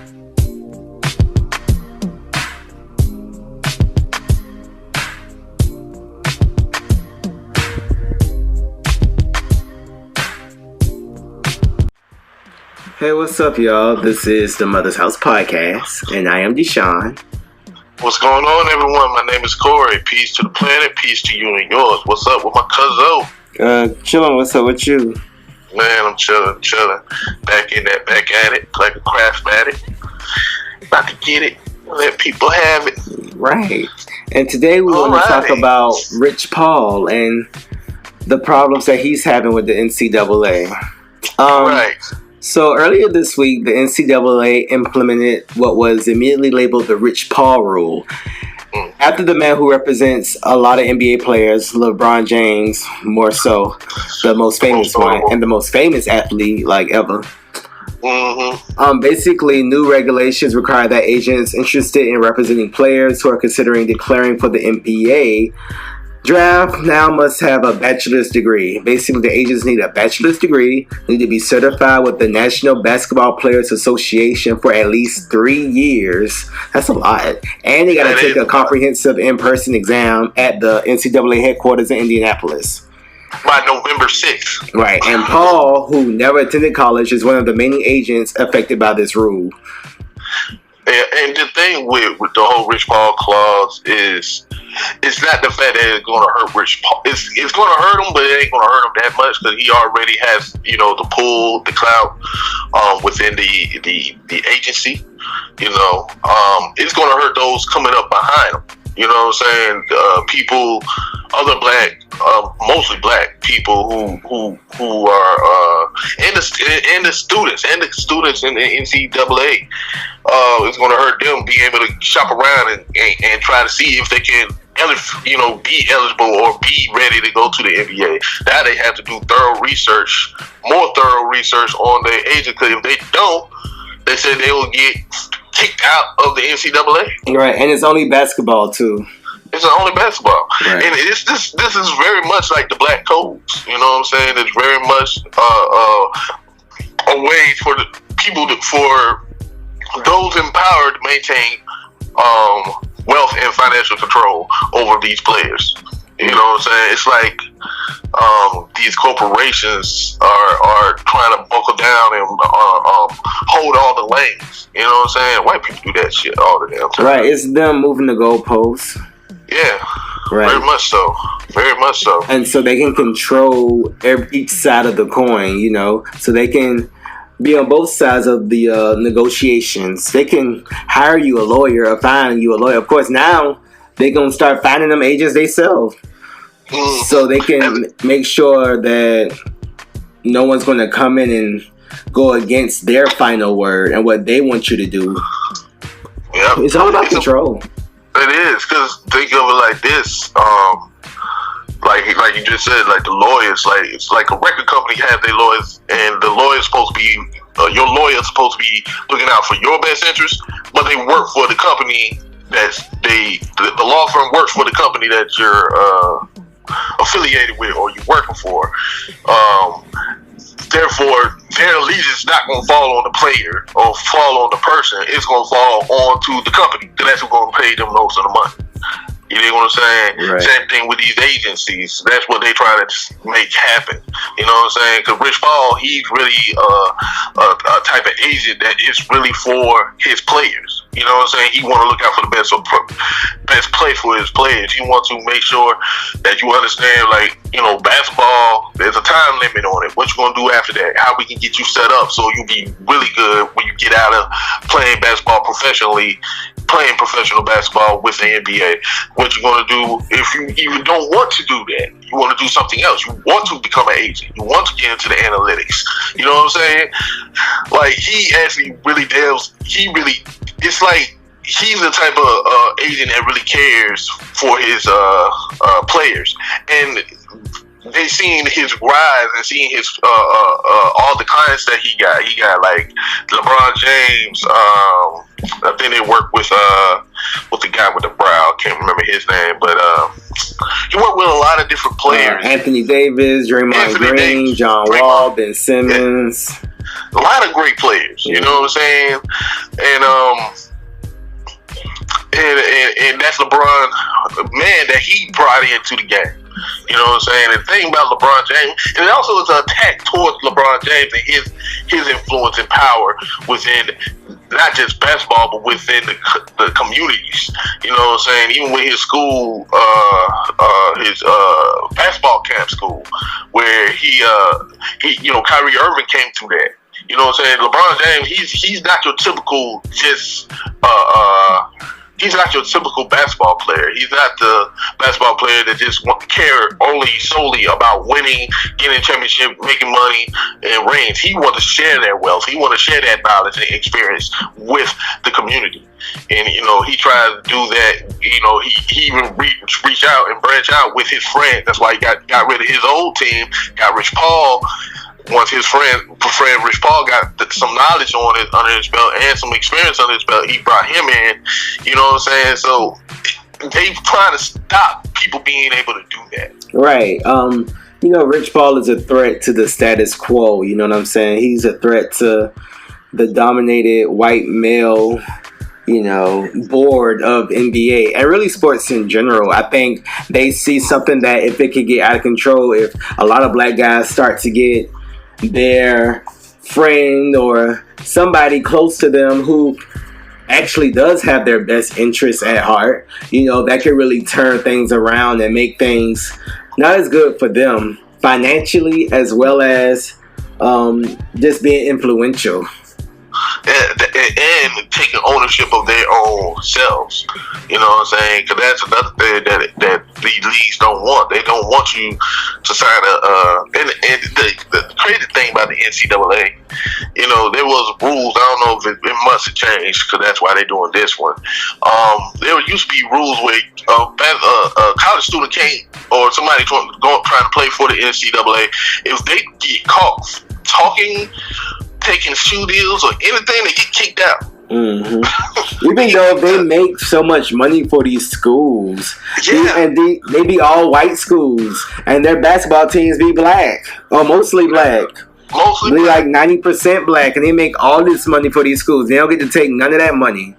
Hey, what's up, y'all? This is the Mother's House Podcast, and I am Deshaun. What's going on, everyone? My name is Corey. Peace to the planet, peace to you and yours. What's up with my cousin? Chillin', what's up with you? Man, I'm chilling. Back at it, like a craft addict. About to get it, let people have it. Right. And today we want to talk about Rich Paul and the problems that he's having with the NCAA. Right. So earlier this week, the NCAA implemented what was immediately labeled the Rich Paul rule. After the man who represents a lot of NBA players, LeBron James, more so, the most famous one, and the most famous athlete ever. Basically, new regulations require that agents interested in representing players who are considering declaring for the NBA draft now must have a bachelor's degree. Basically, the agents need a bachelor's degree, need to be certified with the National Basketball Players Association for at least 3 years. That's a lot. And they got to take a comprehensive in-person exam at the NCAA headquarters in Indianapolis. By November 6th. Right. And Paul, who never attended college, is one of the many agents affected by this rule. And the thing with the whole Rich Paul clause is, it's not the fact that it's going to hurt Rich Paul. It's going to hurt him, but it ain't going to hurt him that much because he already has, the pull, the clout within the agency. It's going to hurt those coming up behind him. You know what I'm saying? People, other black, mostly black people who are and the students in the NCAA. It's going to hurt them being able to shop around and try to see if they can, be eligible or be ready to go to the NBA. Now they have to do more thorough research on their agent. Because if they don't, they said they will get kicked out of the NCAA. Right, and it's only basketball too. It's only basketball, right. And this is very much like the black codes. You know what I'm saying? It's very much a way for the people for those in power to maintain wealth and financial control over these players. You know what I'm saying? It's like these corporations are trying to buckle down and hold all the lanes. You know what I'm saying? White people do that shit all the damn time. Right, it's them moving the goalposts. Yeah, right. Very much so. And so they can control each side of the coin, so they can be on both sides of the negotiations. They can hire you a lawyer or find you a lawyer. Of course, now they're going to start finding them agents themselves. So they can make sure that no one's going to come in and go against their final word and what they want you to do. Yep. It's all about control. It is, because think of it like this. Like you just said, like the lawyers, it's like a record company has their lawyers, and the lawyer's supposed to be, your lawyer's supposed to be looking out for your best interest, but they work for the company the law firm works for the company that you're affiliated with or you're working for. Therefore, their allegiance is not going to fall on the player or fall on the person. It's going to fall on to the company, because that's who's going to pay them most of the money. You know what I'm saying? Right. Same thing with these agencies. That's what they try to make happen. You know what I'm saying? Because Rich Paul, he's really a type of agent that is really for his players. You know what I'm saying? He want to look out for the best play for his players. He wants to make sure that you understand, basketball, there's a time limit on it. What you going to do after that? How we can get you set up so you be really good when you get out of playing basketball professionally, playing professional basketball with the NBA. What you're going to do if you even don't want to do that. You want to do something else. You want to become an agent. You want to get into the analytics. You know what I'm saying? Like, he actually really delves. It's like he's the type of agent that really cares for his players. And they seen his rise and seeing his all the clients that he got. He got like LeBron James. I think they work with the guy with the brow. I can't remember his name, but he worked with a lot of different players. Anthony Davis, Draymond Green, John Wall, Ben Simmons. Yeah. A lot of great players. games. You know what I'm saying? And that's LeBron, man, that he brought into the game. You know what I'm saying? And the thing about LeBron James, and it also is an attack towards LeBron James and his influence and power within not just basketball, but within the communities. You know what I'm saying? Even with his school, his basketball camp school, where he Kyrie Irving came through that. You know what I'm saying? LeBron James, he's not your typical he's not your typical basketball player. He's not the basketball player that just care solely about winning, getting a championship, making money, and rings. He wants to share that wealth. He wants to share that knowledge and experience with the community. And, he tried to do that. He even reach out and branch out with his friends. That's why he got rid of his old team, got Rich Paul. Once his friend Rich Paul got some knowledge under his belt and some experience under his belt, he brought him in. You know what I'm saying? So they trying to stop people being able to do that. Right. Rich Paul is a threat to the status quo. You know what I'm saying? He's a threat to the dominated white male, board of NBA and really sports in general. I think they see something that if it could get out of control, if a lot of black guys start to get their friend or somebody close to them who actually does have their best interests at heart, that can really turn things around and make things not as good for them financially as well as just being influential. And taking ownership of their own selves. You know what I'm saying? Because that's another thing that these leagues don't want. They don't want you to sign and the crazy thing about the NCAA, there was rules. I don't know if it must have changed because that's why they're doing this one. There used to be rules where a college student can't, or somebody trying to play for the NCAA, if they get caught talking, taking shoe deals or anything, they get kicked out. Mm-hmm. Even though they make so much money for these schools, and they be all white schools, and their basketball teams be black or mostly black. Mostly like 90% black, and they make all this money for these schools. They don't get to take none of that money.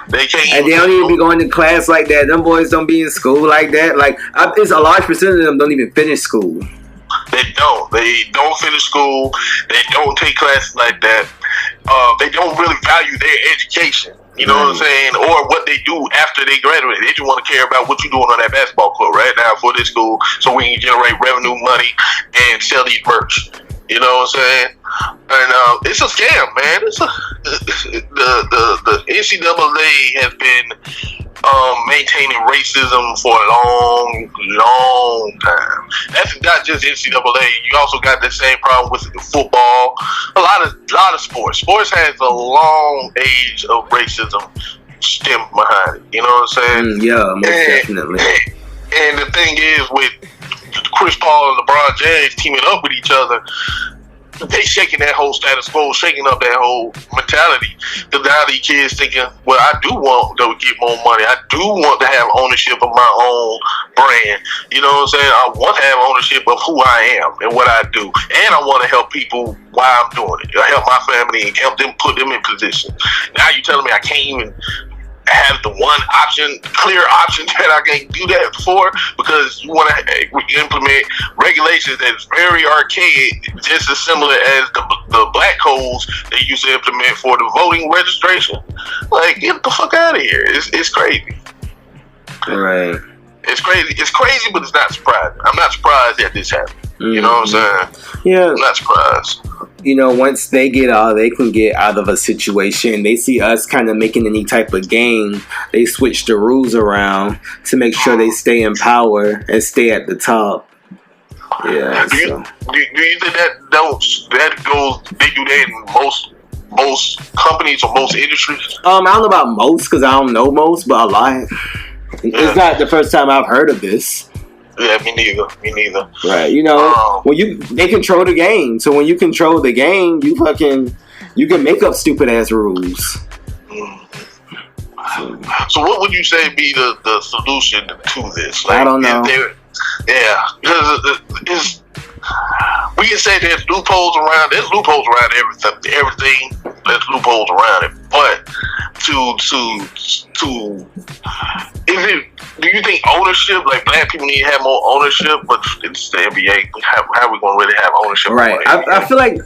They can't, and they don't even be going to class like that. Them boys don't be in school like that. Like, it's a large percentage of them don't even finish school. They don't finish school. They don't take classes like that. They don't really value their education. You know what I'm saying? Or what they do after they graduate. They just want to care about what you're doing on that basketball court right now for this school so we can generate revenue, money, and sell these merch. You know what I'm saying? And it's a scam, man. The NCAA has been maintaining racism for a long time. That's not just NCAA. You also got the same problem with football. A lot of sports. Sports has a long age of racism stemmed behind it. You know what I'm saying? Yeah, most definitely. And the thing is, with Chris Paul and LeBron James teaming up with each other, they shaking that whole status quo, shaking up that whole mentality. Because now these kids thinking, well, I do want to get more money. I do want to have ownership of my own brand. You know what I'm saying? I want to have ownership of who I am and what I do. And I want to help people while I'm doing it. I help my family and help them, put them in position. Now you're telling me I can't even have the one clear option that I can do that for, because you want to implement regulations that's very archaic, just as similar as the black codes they used to implement for the voting registration. Like, get the fuck out of here. It's crazy. Right. It's crazy, but it's not surprising. I'm not surprised that this happened. Mm-hmm. You know what I'm saying? Yeah. I'm not surprised. Once they get all they can get out of a situation, they see us kind of making any type of game, they switch the rules around to make sure they stay in power and stay at the top. Yeah. Do you think that goes? They do that in most companies or most industries? I don't know about most, because I don't know most, but a lot. It's not the first time I've heard of this. Yeah, me neither. Right, they control the game. So when you control the game, you can make up stupid ass rules. So what would you say be the solution to this? Like, I don't know. We can say there's loopholes around everything. there's loopholes around it. But is it? Do you think ownership, like black people need to have more ownership? But it's the NBA. How are we going to really have ownership? Right. I feel like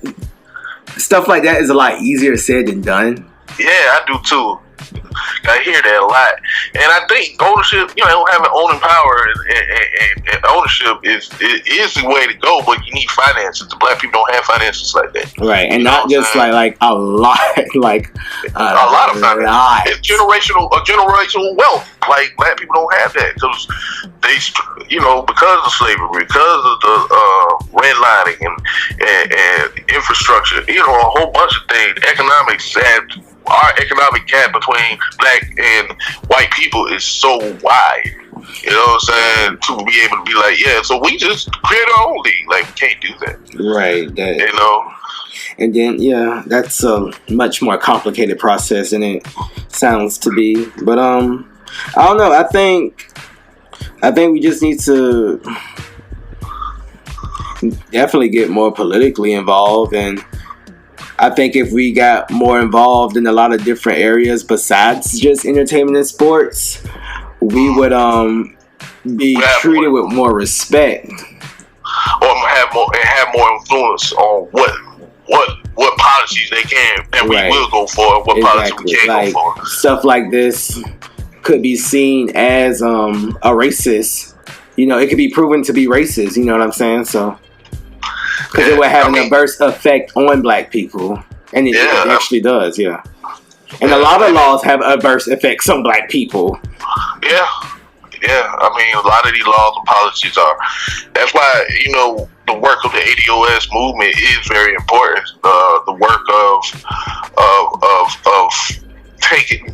stuff like that is a lot easier said than done. Yeah, I do too. I hear that a lot, and I think ownership, having owning power and ownership is the way to go. But you need finances. The black people don't have finances like that, right? And not just like a lot, like a lot of finances. It's generational wealth. Like black people don't have that because they, because of slavery, because of the redlining and infrastructure, a whole bunch of things. Economics and our economic gap between black and white people is so wide, you know what I'm saying, to be able to be like, yeah, so we just create our own league. Like, we can't do that. Right. And then, yeah, that's a much more complicated process than it sounds to be. But, I don't know. I think we just need to definitely get more politically involved, and I think if we got more involved in a lot of different areas besides just entertainment and sports, we would be treated with more respect, or have more influence on what policies they can and we will go for, and what policies we can't go for. Stuff like this could be seen as a racist. It could be proven to be racist. You know what I'm saying? So. Because it would have an adverse effect on black people. And it actually does, yeah. And a lot of laws have adverse effects on black people. Yeah. I mean, a lot of these laws and policies are. That's why, the work of the ADOS movement is very important. The work of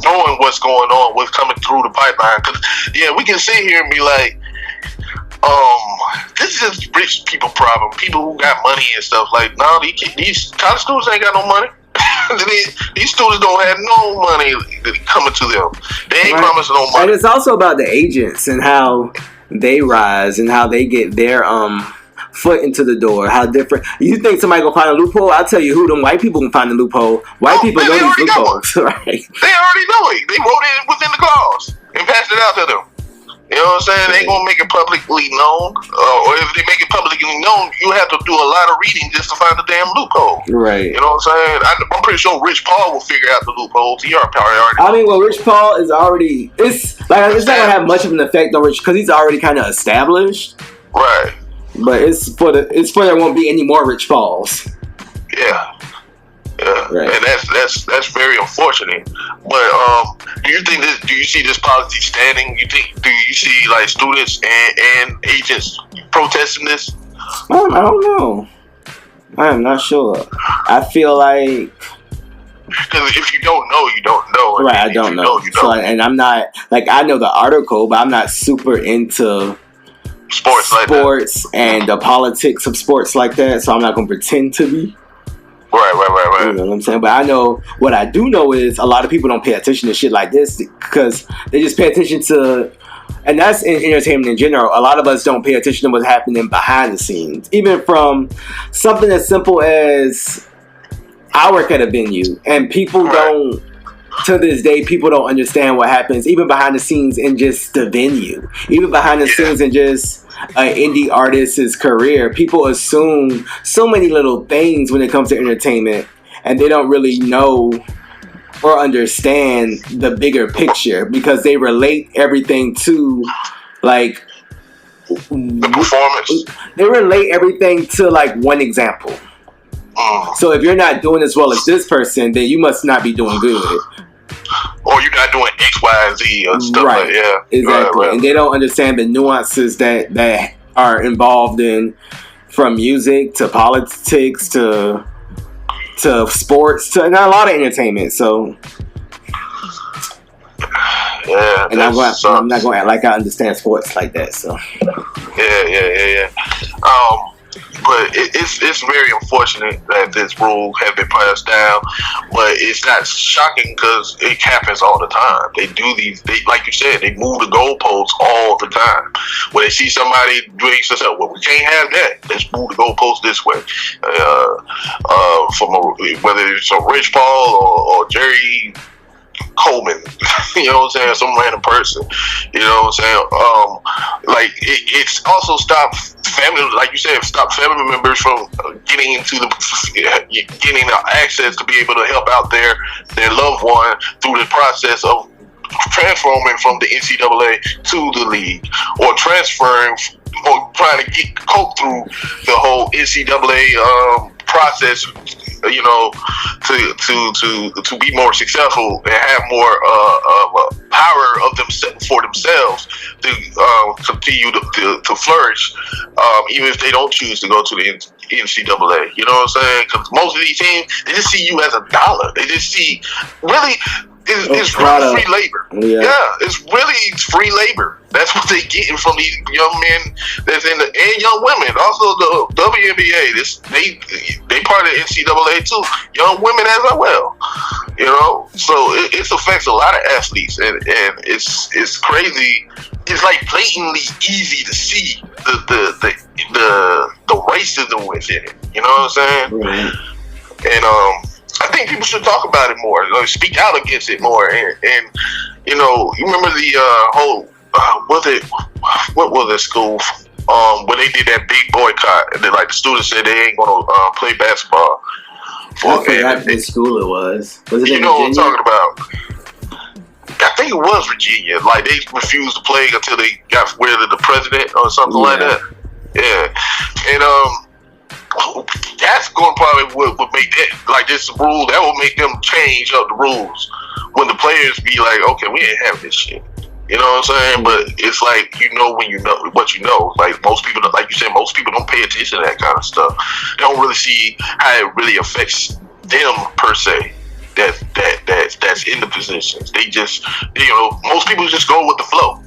knowing what's going on, what's coming through the pipeline. Because, we can sit here and be like, this is just rich people problem. People who got money and stuff. Like, no, these college students ain't got no money. These students don't have no money coming to them. They ain't promising no money. And it's also about the agents and how they rise and how they get their foot into the door. How different. You think somebody gonna find a loophole? I'll tell you who. Them white people can find the loophole. White people know these loopholes, right? They already know it. They wrote it within the clause and passed it out to them. You know what I'm saying? They ain't gonna make it publicly known, or if they make it publicly known, you have to do a lot of reading just to find the damn loophole. Right. You know what I'm saying? I'm pretty sure Rich Paul will figure out the loopholes. He already. I mean, well, Rich Paul is already. It's not gonna have much of an effect on Rich because he's already kind of established. Right. But it's for there won't be any more Rich Pauls. Yeah. Yeah, right. And that's very unfortunate. But do you see this policy standing? Do you see like students and agents protesting this? I don't know. I am not sure. I feel like, because if you don't know, you don't know. Right, I don't know. So, and I'm not like, I know the article, but I'm not super into sports and the politics of sports like that. So I'm not going to pretend to be. Right. You know what I'm saying? But I know, what I do know is a lot of people don't pay attention to shit like this because they just pay attention to, and that's in entertainment in general, a lot of us don't pay attention to what's happening behind the scenes. Even from something as simple as, I work at a venue, and people don't, to this day, people don't understand what happens even behind the scenes in just the venue. Even behind the scenes in just an indie artist's career. People assume so many little things when it comes to entertainment, and they don't really know or understand the bigger picture because they relate everything to, like, the performance. They relate everything to, like, one example. So if you're not doing as well as this person, then you must not be doing good. Or you're not doing X, Y, and Z or stuff like that. Yeah. Exactly. Right. And they don't understand the nuances that are involved in, from music to politics to sports to, and a lot of entertainment. So yeah, and I'm not going to act like I understand sports like that. So yeah. but it's very unfortunate that this rule has been passed down. But it's not shocking because it happens all the time. They do like you said, they move the goalposts all the time. When they see somebody doing something, well, we can't have that. Let's move the goalposts this way. Whether it's a Rich Paul or Jerry Coleman, you know what I'm saying, some random person, you know what I'm saying. Like it's also stopped family, like you said, stop family members from getting access to be able to help out their loved one through the process of transforming from the NCAA to the league, or transferring or trying to cope through the whole NCAA process, you know, to be more successful and have more power of for themselves to continue to flourish, even if they don't choose to go to the NCAA. You know what I'm saying? Because most of these teams, they just see you as a dollar. They just see really. It's really free labor. Yeah, it's really free labor. That's what they're getting from these young men that's and young women. Also the WNBA, they part of the NCAA too. Young women as well. You know, so it affects a lot of athletes, and it's crazy. It's like blatantly easy to see the racism within it. You know what I'm saying? Right. And I think people should talk about it more, like, speak out against it more, and you know, you remember the whole what was it school when they did that big boycott, and then like the students said they ain't gonna play basketball. I forgot what school it was. Was it in know Virginia? What I'm talking about? I think it was Virginia. Like they refused to play until they got rid of the president or something like that. Yeah, and that's going to probably would make that, like this rule, that will make them change up the rules when the players be like, okay, we ain't have this shit. You know what I'm saying? But it's like, you know, when you know what you know, like most people, like you said, most people don't pay attention to that kind of stuff. They don't really see how it really affects them per se. That's in the positions. They just, you know, most people just go with the flow.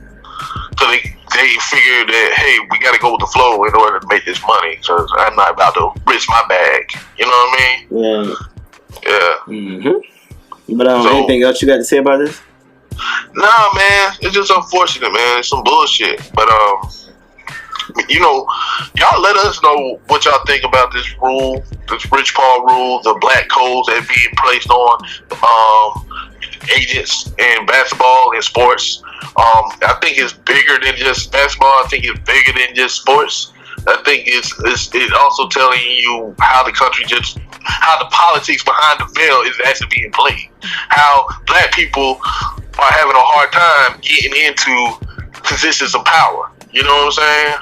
So they figure that, hey, we got to go with the flow in order to make this money, because I'm not about to risk my bag. You know what I mean? Yeah. Mm-hmm. But anything else you got to say about this? Nah, man. It's just unfortunate, man. It's some bullshit. But, you know, y'all let us know what y'all think about this rule, this Rich Paul rule, the black codes that being placed on agents in basketball and sports. I think it's bigger than just basketball. I think it's bigger than just sports. I think it's also telling you how the country how the politics behind the veil is actually being played. How black people are having a hard time getting into positions of power. You know what I'm saying?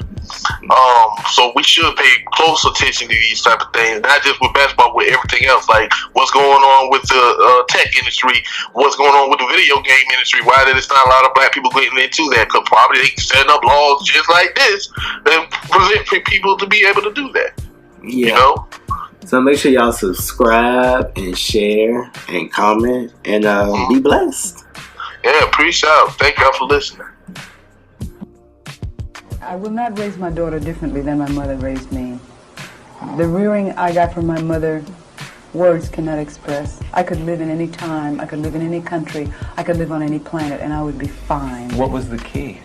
So we should pay close attention to these type of things, not just with basketball, with everything else. Like what's going on with the tech industry, what's going on with the video game industry. Why there's not a lot of black people getting into that? Because probably they setting up laws just like this that prevent people to be able to do that. Yeah. You know? So make sure y'all subscribe and share and comment and be blessed. Yeah, appreciate it. Thank y'all for listening. I will not raise my daughter differently than my mother raised me. The rearing I got from my mother, words cannot express. I could live in any time, I could live in any country, I could live on any planet, and I would be fine. What was the key?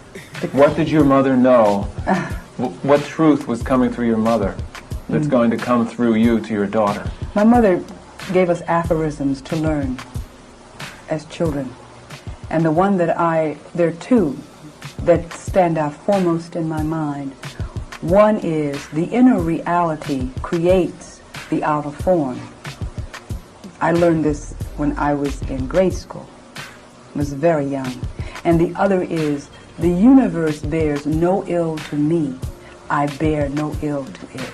What did your mother know? What truth was coming through your mother that's going to come through you to your daughter? My mother gave us aphorisms to learn as children. And the one that there are two that stand out foremost in my mind. One is the inner reality creates the outer form. I learned this when I was in grade school. I was very young. And the other is the universe bears no ill to me. I bear no ill to it.